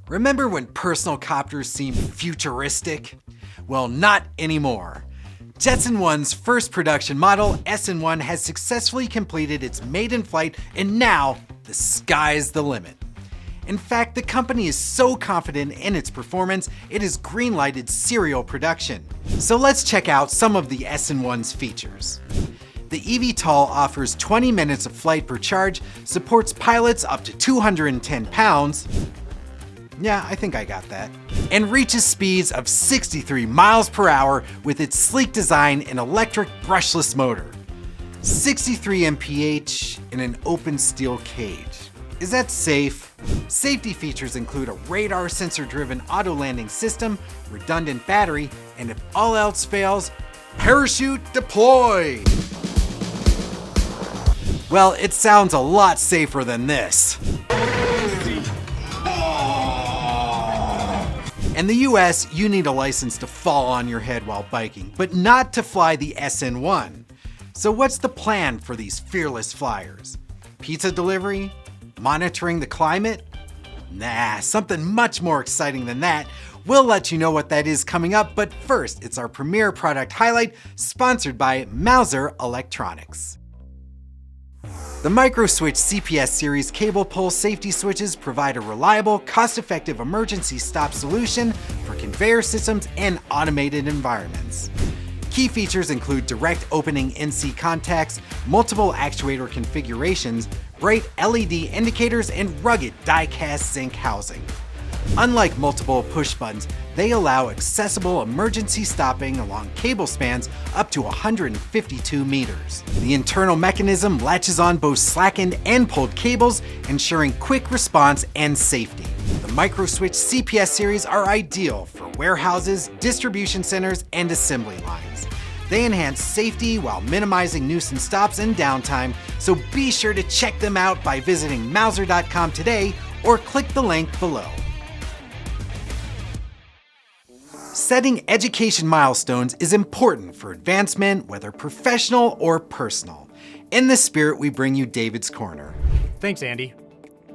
Remember when personal copters seemed futuristic? Well, not anymore. Jetson ONE's first production model, SN1, has successfully completed its maiden flight, and now the sky's the limit. In fact, the company is so confident in its performance, it has green-lighted serial production. So let's check out some of the SN1's features. The eVTOL offers 20 minutes of flight per charge, supports pilots up to 210 pounds, yeah, I think I got that, and reaches speeds of 63 miles per hour with its sleek design and electric brushless motor. 63 mph in an open steel cage. Is that safe? Safety features include a radar sensor-driven auto landing system, redundant battery, and if all else fails, parachute deploy! Well, it sounds a lot safer than this. In the US, you need a license to fall on your head while biking, but not to fly the SN1. So what's the plan for these fearless flyers? Pizza delivery? Monitoring the climate? Nah, something much more exciting than that. We'll let you know what that is coming up, but first, it's our premiere product highlight, sponsored by Mouser Electronics. The MicroSwitch CPS series cable pull safety switches provide a reliable, cost-effective emergency stop solution for conveyor systems and automated environments. Key features include direct opening NC contacts, multiple actuator configurations, bright LED indicators, and rugged die-cast zinc housing. Unlike multiple push buttons, they allow accessible emergency stopping along cable spans up to 152 meters. The internal mechanism latches on both slackened and pulled cables, ensuring quick response and safety. The MicroSwitch CPS series are ideal for warehouses, distribution centers, and assembly lines. They enhance safety while minimizing nuisance stops and downtime, so be sure to check them out by visiting Mouser.com today or click the link below. Setting education milestones is important for advancement, whether professional or personal. In this spirit, we bring you David's Corner. Thanks, Andy.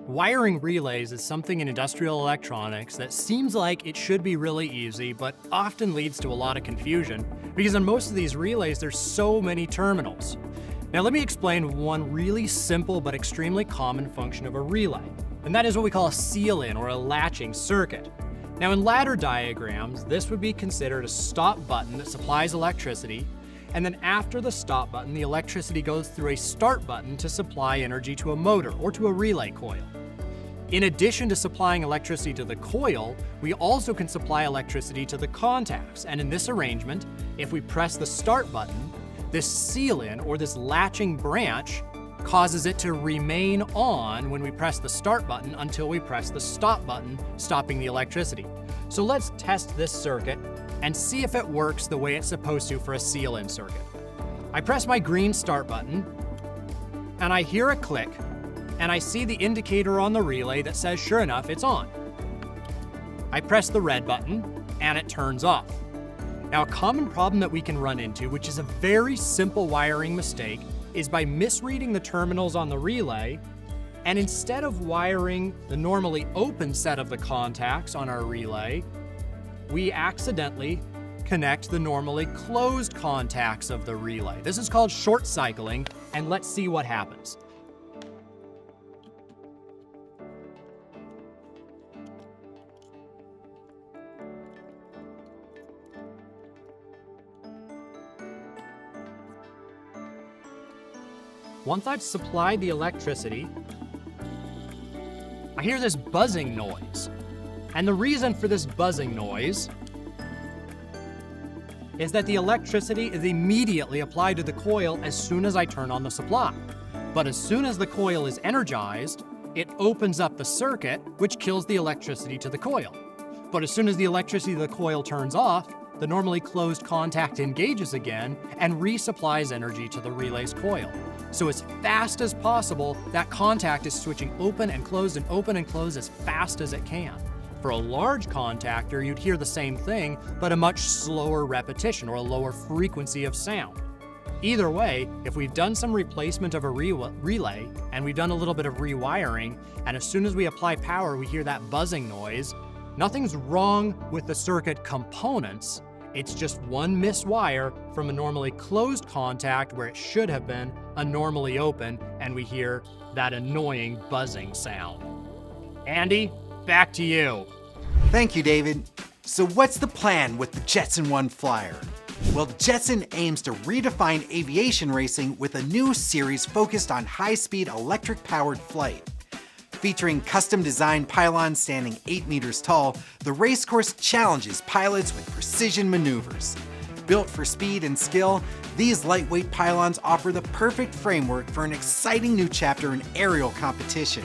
Wiring relays is something in industrial electronics that seems like it should be really easy, but often leads to a lot of confusion, because on most of these relays, there's so many terminals. Now let me explain one really simple but extremely common function of a relay, and that is what we call a seal-in or a latching circuit. Now in ladder diagrams, this would be considered a stop button that supplies electricity, and then after the stop button, the electricity goes through a start button to supply energy to a motor or to a relay coil. In addition to supplying electricity to the coil, we also can supply electricity to the contacts, and in this arrangement, if we press the start button, this seal-in or this latching branch causes it to remain on when we press the start button until we press the stop button, stopping the electricity. So let's test this circuit and see if it works the way it's supposed to for a seal-in circuit. I press my green start button, and I hear a click, and I see the indicator on the relay that says, sure enough, it's on. I press the red button, and it turns off. Now, a common problem that we can run into, which is a very simple wiring mistake, is by misreading the terminals on the relay, and instead of wiring the normally open set of the contacts on our relay, we accidentally connect the normally closed contacts of the relay. This is called short cycling, and let's see what happens. Once I've supplied the electricity, I hear this buzzing noise. And the reason for this buzzing noise is that the electricity is immediately applied to the coil as soon as I turn on the supply. But as soon as the coil is energized, it opens up the circuit, which kills the electricity to the coil. But as soon as the electricity to the coil turns off, the normally closed contact engages again and resupplies energy to the relay's coil. So as fast as possible, that contact is switching open and closed and open and closed as fast as it can. For a large contactor, you'd hear the same thing, but a much slower repetition or a lower frequency of sound. Either way, if we've done some replacement of a relay and we've done a little bit of rewiring, and as soon as we apply power, we hear that buzzing noise, nothing's wrong with the circuit components. It's just one miswire from a normally closed contact where it should have been a normally open, and we hear that annoying buzzing sound. Andy, back to you. Thank you, David. So what's the plan with the Jetson ONE flyer? Well, Jetson aims to redefine aviation racing with a new series focused on high-speed electric-powered flight. Featuring custom-designed pylons standing 8 meters tall, the racecourse challenges pilots with precision maneuvers. Built for speed and skill, these lightweight pylons offer the perfect framework for an exciting new chapter in aerial competition.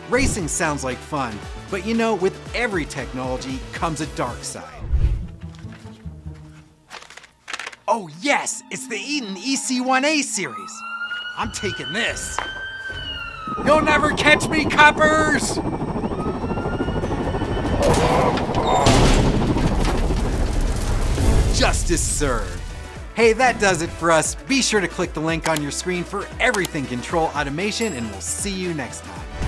Racing sounds like fun, but you know, with every technology comes a dark side. Oh yes, it's the Eaton EC1A series. I'm taking this. You'll never catch me, coppers! Justice served. Hey, that does it for us. Be sure to click the link on your screen for everything control automation, and we'll see you next time.